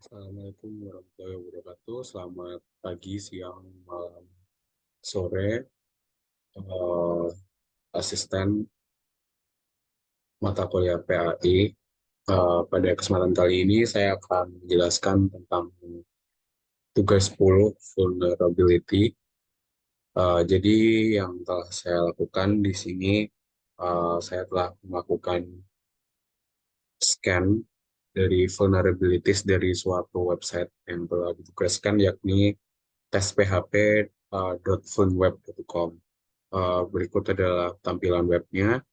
Assalamualaikum warahmatullahi wabarakatuh. Selamat pagi, siang, malam, sore. Eh, Asisten mata kuliah PAI. Pada kesempatan kali ini saya akan menjelaskan tentang tugas 10 vulnerability. Jadi yang telah saya lakukan di sini, saya telah melakukan scan dari vulnerabilities dari suatu website yang telah ditugaskan, yakni tesphp.vulnweb.com. Berikut adalah tampilan webnya,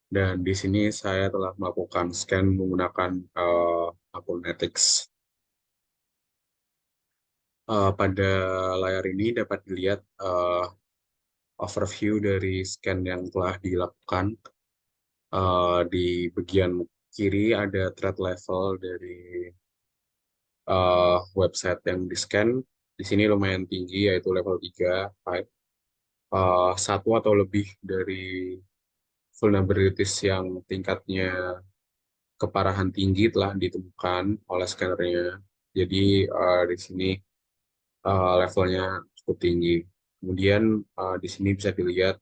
dan di sini saya telah melakukan scan menggunakan akun Netix. Pada layar ini dapat dilihat overview dari scan yang telah dilakukan. Di bagian kiri ada threat level dari website yang di-scan. Di sini lumayan tinggi, yaitu level 3, 5. Satu atau lebih dari vulnerabilities yang tingkatnya keparahan tinggi telah ditemukan oleh scannernya. Jadi di sini levelnya cukup tinggi. Kemudian di sini bisa dilihat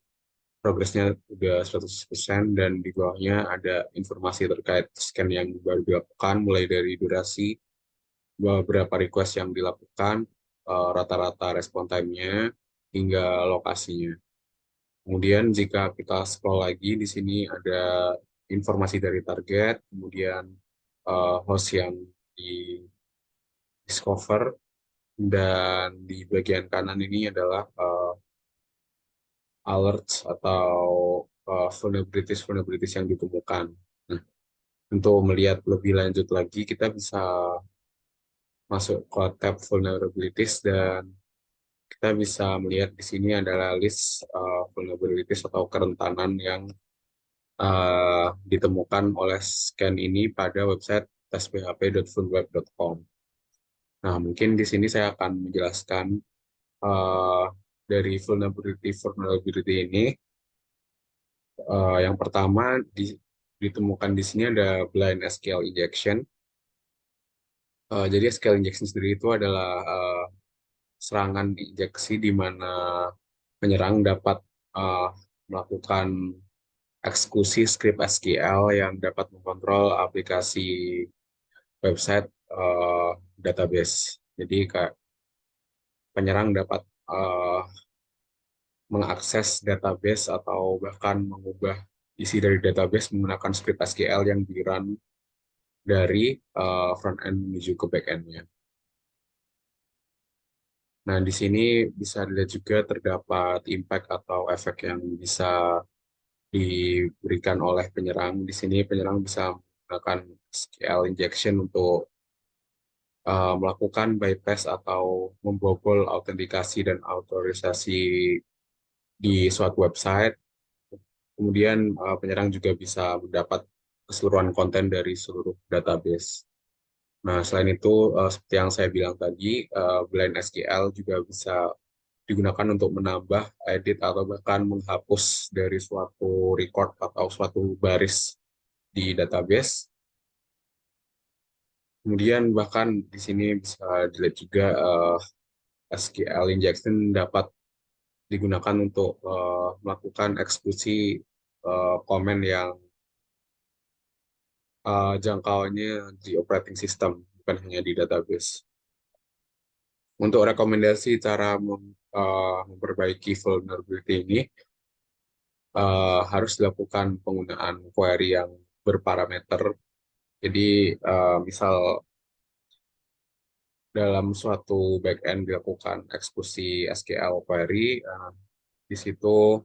progresnya udah 100%, dan di bawahnya ada informasi terkait scan yang baru dilakukan, mulai dari durasi, beberapa request yang dilakukan, rata-rata respon time-nya, hingga lokasinya. Kemudian jika kita scroll lagi, di sini ada informasi dari target, kemudian host yang di discover, dan di bagian kanan ini adalah alerts atau vulnerabilities yang ditemukan. Nah, untuk melihat lebih lanjut lagi, kita bisa masuk ke tab vulnerabilities, dan kita bisa melihat di sini adalah list vulnerabilities atau kerentanan yang ditemukan oleh scan ini pada website testphp.vulnweb.com. Nah, mungkin di sini saya akan menjelaskan uh, dari vulnerability ini. Yang pertama ditemukan di sini ada blind SQL injection. Jadi SQL injection sendiri itu adalah serangan injeksi di mana penyerang dapat uh, melakukan eksekusi script SQL yang dapat mengontrol aplikasi website database. Jadi kayak penyerang dapat uh, mengakses database atau bahkan mengubah isi dari database menggunakan script SQL yang di-run dari front end menuju ke back end-nya. Nah, di sini bisa dilihat juga terdapat impact atau efek yang bisa diberikan oleh penyerang. Di sini penyerang bisa menggunakan SQL injection untuk melakukan bypass atau membobol autentikasi dan autorisasi di suatu website. Kemudian penyerang juga bisa mendapat keseluruhan konten dari seluruh database. Nah, selain itu, seperti yang saya bilang tadi, blind SQL juga bisa digunakan untuk menambah, edit, atau bahkan menghapus dari suatu record atau suatu baris di database. Kemudian bahkan di sini bisa dilihat juga SQL injection dapat digunakan untuk melakukan eksekusi komen yang jangkauannya di operating system, bukan hanya di database. Untuk rekomendasi cara memperbaiki vulnerability ini, harus dilakukan penggunaan query yang berparameter. Jadi, misal dalam suatu backend dilakukan eksekusi SQL query, di situ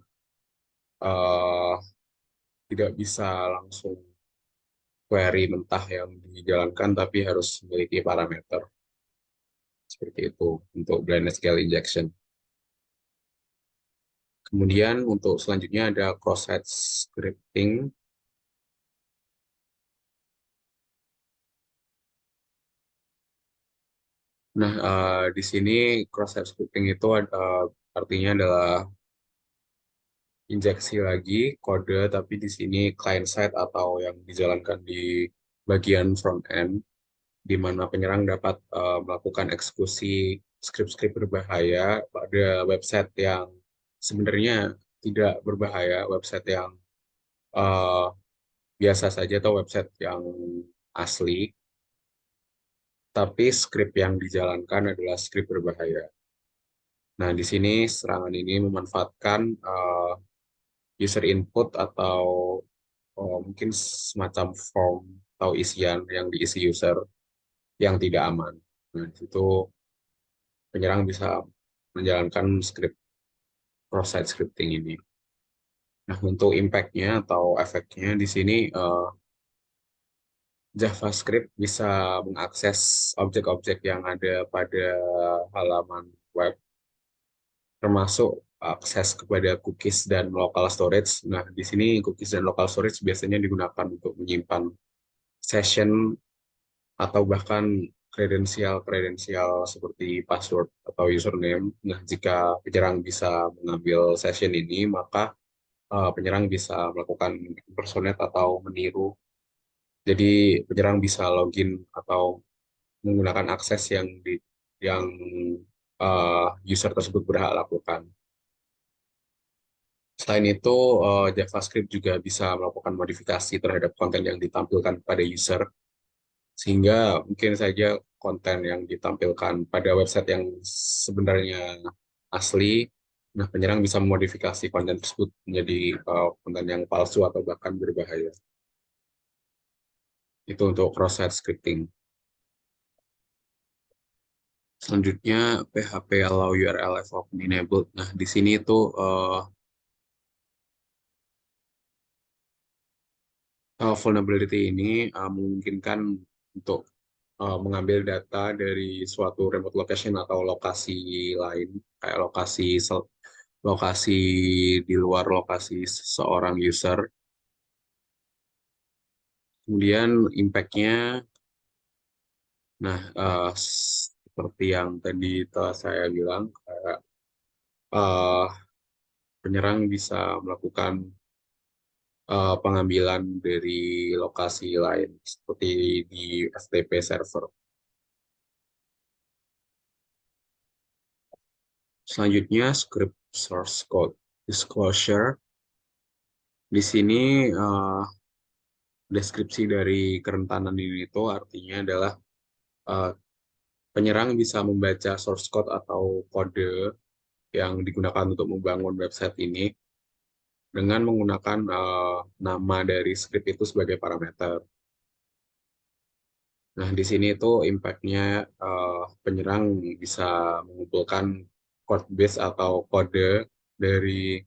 eh, tidak bisa langsung query mentah yang dijalankan, tapi harus memiliki parameter. Seperti itu untuk blind SQL injection. Kemudian untuk selanjutnya ada cross-site scripting. Nah, di sini cross-site scripting itu artinya adalah injeksi lagi kode, tapi di sini client side atau yang dijalankan di bagian front end. di mana penyerang dapat melakukan eksekusi skrip-skrip berbahaya pada website yang sebenarnya tidak berbahaya, website yang eh, biasa saja atau website yang asli, tapi skrip yang dijalankan adalah skrip berbahaya. Nah, di sini serangan ini memanfaatkan user input atau mungkin semacam form atau isian yang diisi user yang tidak aman. Nah, di situ penyerang bisa menjalankan script cross-site scripting ini. Nah, untuk impact-nya atau efeknya di sini JavaScript bisa mengakses objek-objek yang ada pada halaman web, termasuk akses kepada cookies dan local storage. Nah, di sini cookies dan local storage biasanya digunakan untuk menyimpan session atau bahkan kredensial-kredensial seperti password atau username. Nah, jika penyerang bisa mengambil session ini, maka penyerang bisa melakukan impersonate atau meniru. Jadi penyerang bisa login atau menggunakan akses yang user tersebut berhak lakukan. Selain itu, JavaScript juga bisa melakukan modifikasi terhadap konten yang ditampilkan pada user, sehingga mungkin saja konten yang ditampilkan pada website yang sebenarnya asli, nah penyerang bisa memodifikasi konten tersebut menjadi konten yang palsu atau bahkan berbahaya. Itu untuk cross-site scripting. Selanjutnya, PHP allow URL if open enabled. Nah, di sini itu vulnerability ini memungkinkan untuk mengambil data dari suatu remote location atau lokasi lain, kayak lokasi di luar lokasi seorang user. Kemudian impact-nya, nah seperti yang tadi telah saya bilang, uh, penyerang bisa melakukan pengambilan dari lokasi lain, seperti di FTP server. Selanjutnya, script source code disclosure. Di sini deskripsi dari kerentanan ini itu artinya adalah eh, penyerang bisa membaca source code atau kode yang digunakan untuk membangun website ini dengan menggunakan nama dari script itu sebagai parameter. Nah, di sini itu impact-nya penyerang bisa mengumpulkan code base atau kode dari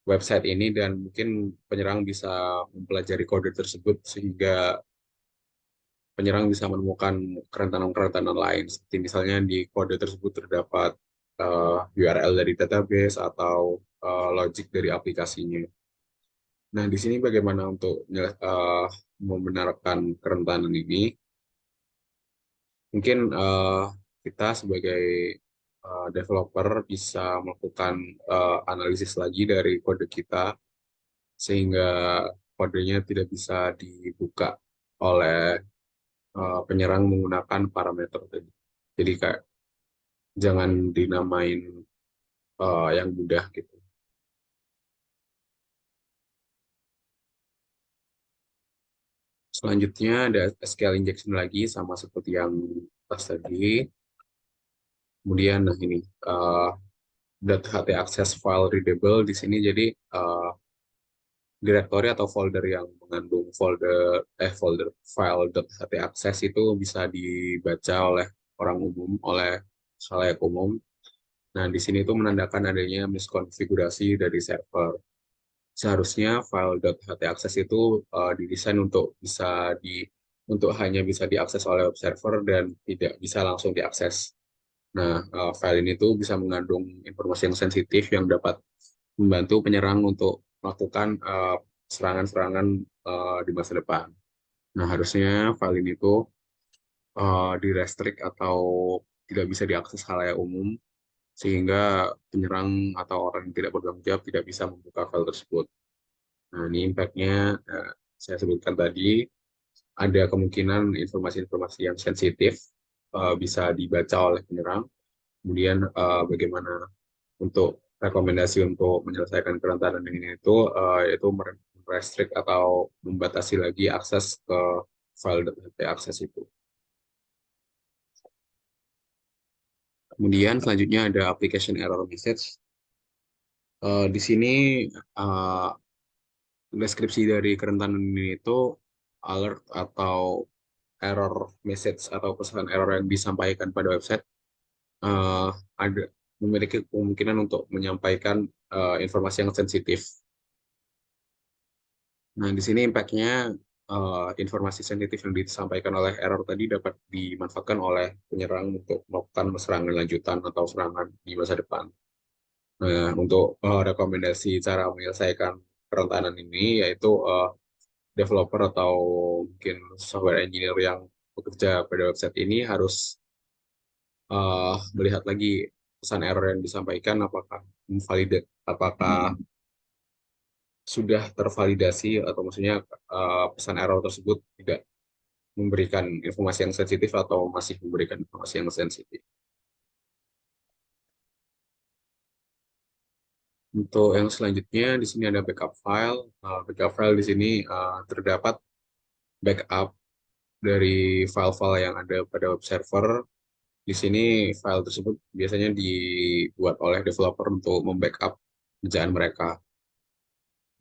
website ini dan mungkin penyerang bisa mempelajari kode tersebut sehingga penyerang bisa menemukan kerentanan-kerentanan lain, seperti misalnya di kode tersebut terdapat URL dari database atau logic dari aplikasinya. Nah, di sini bagaimana untuk membenarkan kerentanan ini? Mungkin kita sebagai developer bisa melakukan analisis lagi dari kode kita, sehingga kodenya tidak bisa dibuka oleh penyerang menggunakan parameter tadi. Jadi kayak jangan dinamain yang mudah gitu. Selanjutnya ada SQL injection lagi sama seperti yang pas tadi. Kemudian nah ini uh, .ht access file readable di sini jadi direktori atau folder yang mengandung folder file .ht access itu bisa dibaca oleh orang umum, oleh khalayak umum. Nah, di sini itu menandakan adanya miskonfigurasi dari server. Seharusnya file .ht access itu didesain untuk hanya bisa diakses oleh web server dan tidak bisa langsung diakses. Nah, file ini tuh bisa mengandung informasi yang sensitif yang dapat membantu penyerang untuk melakukan serangan-serangan di masa depan. Nah, harusnya file ini tuh di-restrict atau tidak bisa diakses khalayak umum sehingga penyerang atau orang yang tidak bertanggung jawab tidak bisa membuka file tersebut. Nah, ini impact-nya saya sebutkan tadi. ada kemungkinan informasi-informasi yang sensitif bisa dibaca oleh penyerang. Kemudian bagaimana untuk rekomendasi untuk menyelesaikan kerentanan ini itu yaitu merestrict atau membatasi lagi akses ke file .hp akses itu. Kemudian selanjutnya ada application error message. Di sini uh, deskripsi dari kerentanan ini itu alert atau error message atau pesan error yang disampaikan pada website uh, ada memiliki kemungkinan untuk menyampaikan informasi yang sensitif. Nah, di sini impact-nya informasi sensitif yang disampaikan oleh error tadi dapat dimanfaatkan oleh penyerang untuk melakukan serangan lanjutan atau serangan di masa depan. Nah, untuk rekomendasi cara menyelesaikan kerentanan ini yaitu developer atau mungkin software engineer yang bekerja pada website ini harus melihat lagi pesan error yang disampaikan apakah invalid, apakah sudah tervalidasi atau maksudnya pesan error tersebut tidak memberikan informasi yang sensitif atau masih memberikan informasi yang sensitif. Untuk yang selanjutnya di sini ada backup file. Backup file di sini terdapat backup dari file-file yang ada pada web server. Di sini file tersebut biasanya dibuat oleh developer untuk membackup kerjaan mereka.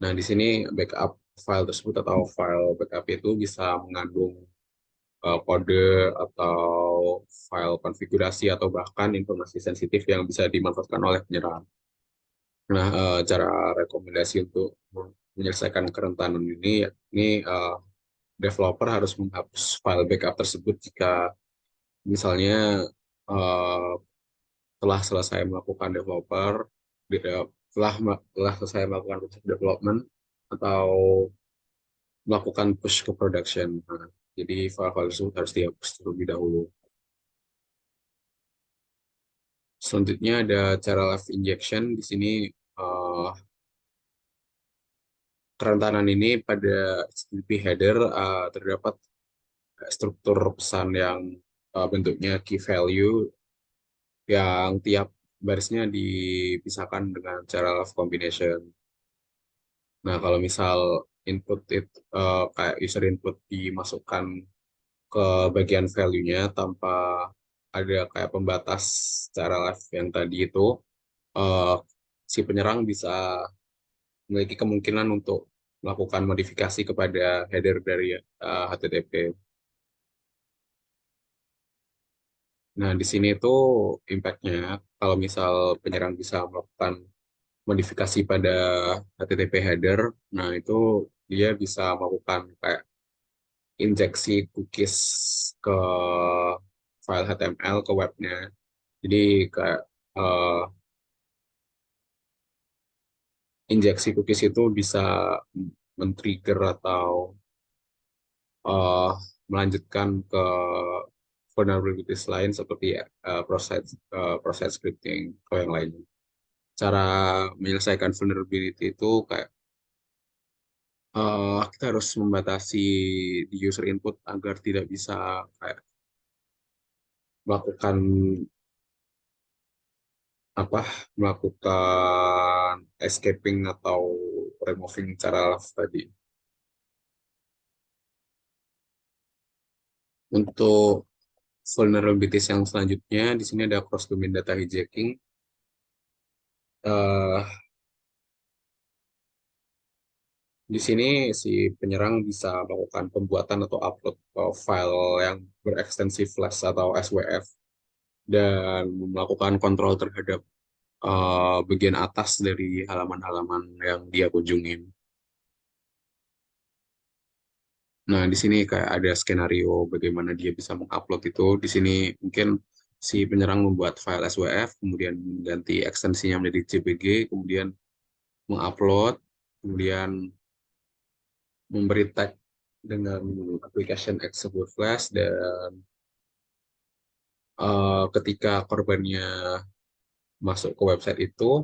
Nah, di sini backup file tersebut atau file backup itu bisa mengandung kode atau file konfigurasi atau bahkan informasi sensitif yang bisa dimanfaatkan oleh penyerang. Nah, cara rekomendasi untuk menyelesaikan kerentanan ini developer harus menghapus file backup tersebut jika misalnya eh, telah selesai melakukan developer, telah selesai melakukan proses development atau melakukan push ke production. Nah, jadi file-file tersebut harus dihapus terlebih dahulu. Selanjutnya ada cara live injection. Di sini eh, kerentanan ini pada HTTP header terdapat struktur pesan yang bentuknya key value yang tiap barisnya dipisahkan dengan cara love combination. Nah, kalau misal input itu kayak user input dimasukkan ke bagian value-nya tanpa ada kayak pembatas cara live yang tadi itu, eh, si penyerang bisa memiliki kemungkinan untuk melakukan modifikasi kepada header dari HTTP. Nah, di sini itu impact-nya kalau misal penyerang bisa melakukan modifikasi pada HTTP header, nah itu dia bisa melakukan kayak injeksi cookies ke file HTML ke webnya. Jadi kayak eh, injeksi cookies itu bisa men-trigger atau eh, melanjutkan ke vulnerabilities lain seperti proses scripting atau yang lainnya. Cara menyelesaikan vulnerability itu kayak kita harus membatasi di user input agar tidak bisa kayak melakukan apa melakukan escaping atau removing cara left tadi. Untuk vulnerabilities yang selanjutnya di sini ada cross domain data hijacking. Eh, di sini si penyerang bisa melakukan pembuatan atau upload file yang berekstensi flash atau SWF dan melakukan kontrol terhadap bagian atas dari halaman-halaman yang dia kunjungin. Nah, di sini kayak ada skenario bagaimana dia bisa mengupload itu. Di sini mungkin si penyerang membuat file SWF, kemudian mengganti ekstensinya menjadi JPG, kemudian mengupload, kemudian memberi tag dengan application execute flash dan ketika korbannya masuk ke website itu,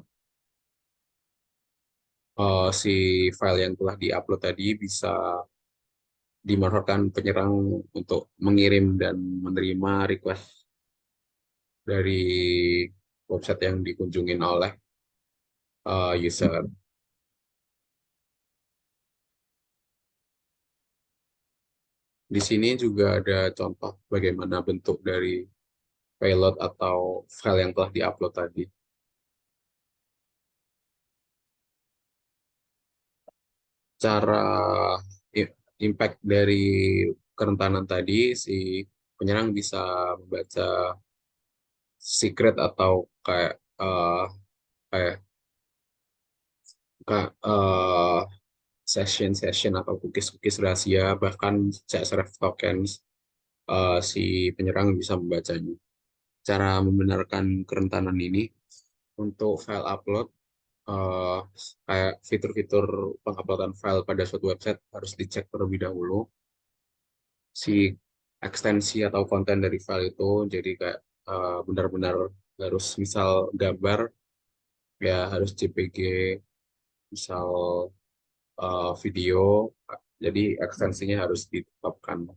si file yang telah diupload tadi bisa dimanfaatkan penyerang untuk mengirim dan menerima request dari website yang dikunjungin oleh user. Di sini juga ada contoh bagaimana bentuk dari payload atau file yang telah diupload tadi. Cara impact dari kerentanan tadi, si penyerang bisa membaca secret atau kayak kayak eh, session-session atau cookies-cookies rahasia, bahkan CSRF tokens, si penyerang bisa membacanya. Cara membenarkan kerentanan ini untuk file upload, eh, kayak fitur-fitur penguploadan file pada suatu website harus dicek terlebih dahulu si ekstensi atau konten dari file itu. Jadi kayak benar-benar harus misal gambar ya harus JPG, misal video, jadi ekstensinya harus ditetapkan.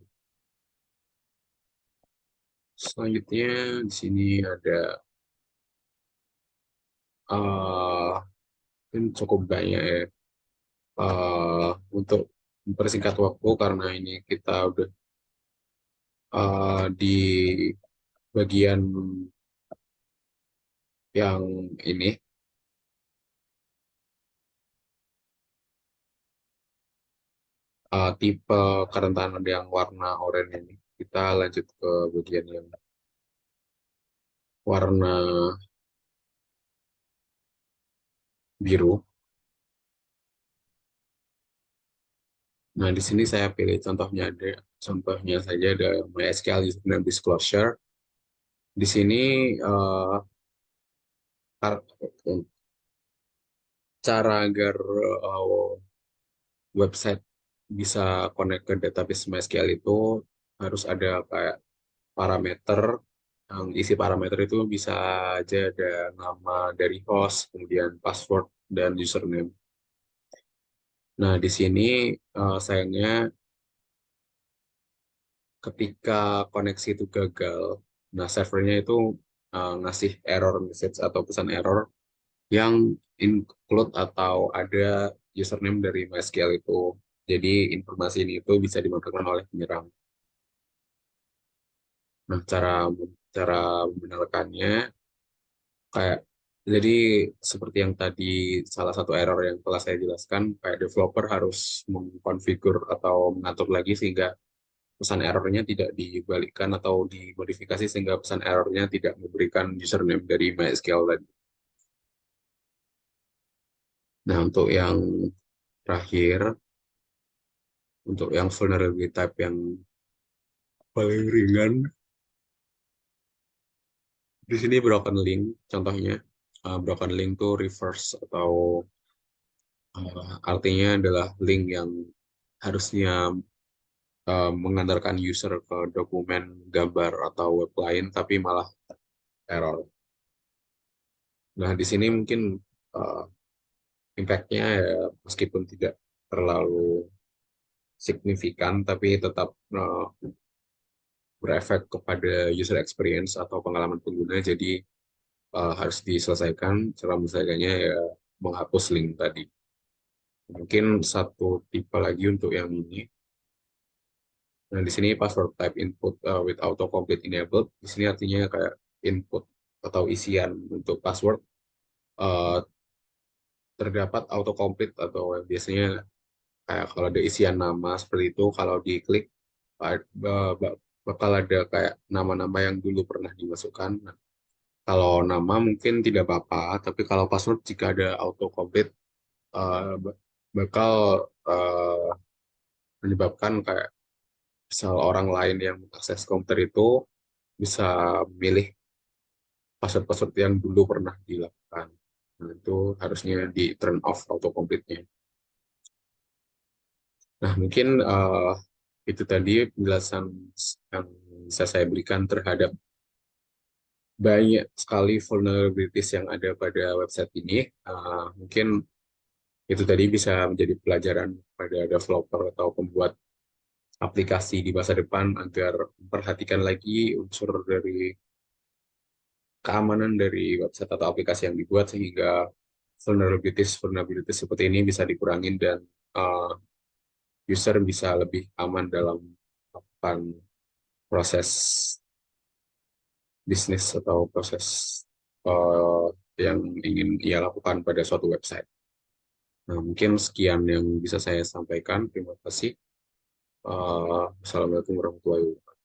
Selanjutnya di sini ada eh ini cukup banyak ya. Untuk mempersingkat waktu karena ini kita udah di bagian yang ini tipe kerentanan yang warna oranye ini. Kita lanjut ke bagian yang warna biru. Nah, di sini saya pilih contohnya saja ada MySQL username disclosure. Di sini eh, kar- cara agar website bisa connect ke database MySQL itu harus ada kayak parameter. Yang isi parameter itu bisa aja ada nama dari host, kemudian password dan username. Nah, di sini sayangnya ketika koneksi itu gagal, nah servernya itu ngasih error message atau pesan error yang include atau ada username dari MySQL itu. Jadi informasi ini itu bisa dimanfaatkan oleh penyerang. Nah, cara membenarkannya kayak jadi seperti yang tadi salah satu error yang telah saya jelaskan, kayak developer harus mengkonfigur atau mengatur lagi sehingga pesan errornya tidak dibalikkan atau dimodifikasi sehingga pesan errornya tidak memberikan username dari MySQL tadi. Nah, untuk yang terakhir, untuk yang vulnerability type yang paling ringan, di sini broken link contohnya. Broken link itu reverse atau artinya adalah link yang harusnya mengantarkan user ke dokumen, gambar, atau web lain, tapi malah error. Nah, di sini mungkin uh, impact-nya ya meskipun tidak terlalu signifikan, tapi tetap berefek kepada user experience atau pengalaman pengguna. Jadi harus diselesaikan. Cara menyelesaikannya ya menghapus link tadi. Mungkin satu tipe lagi untuk yang ini. Nah, di sini password type input with autocomplete enabled. Di sini artinya kayak input atau isian untuk password uh, terdapat autocomplete atau yang biasanya kayak kalau ada isian nama seperti itu, kalau diklik bakal ada kayak nama-nama yang dulu pernah dimasukkan. Nah, kalau nama mungkin tidak apa-apa, tapi kalau password jika ada autocomplete bakal uh, menyebabkan kayak misal orang lain yang mengakses komputer itu bisa memilih password-password yang dulu pernah dilakukan. Nah, itu harusnya di turn off autocomplete-nya. Nah, mungkin itu tadi penjelasan yang bisa saya berikan terhadap banyak sekali vulnerabilities yang ada pada website ini. Mungkin itu tadi bisa menjadi pelajaran pada developer atau pembuat aplikasi di masa depan agar memperhatikan lagi unsur dari keamanan dari website atau aplikasi yang dibuat sehingga vulnerabilities seperti ini bisa dikurangin dan uh, user bisa lebih aman dalam melakukan proses bisnis atau proses uh, yang ingin ia lakukan pada suatu website. Nah, mungkin sekian yang bisa saya sampaikan. Terima kasih. Assalamualaikum warahmatullahi wabarakatuh.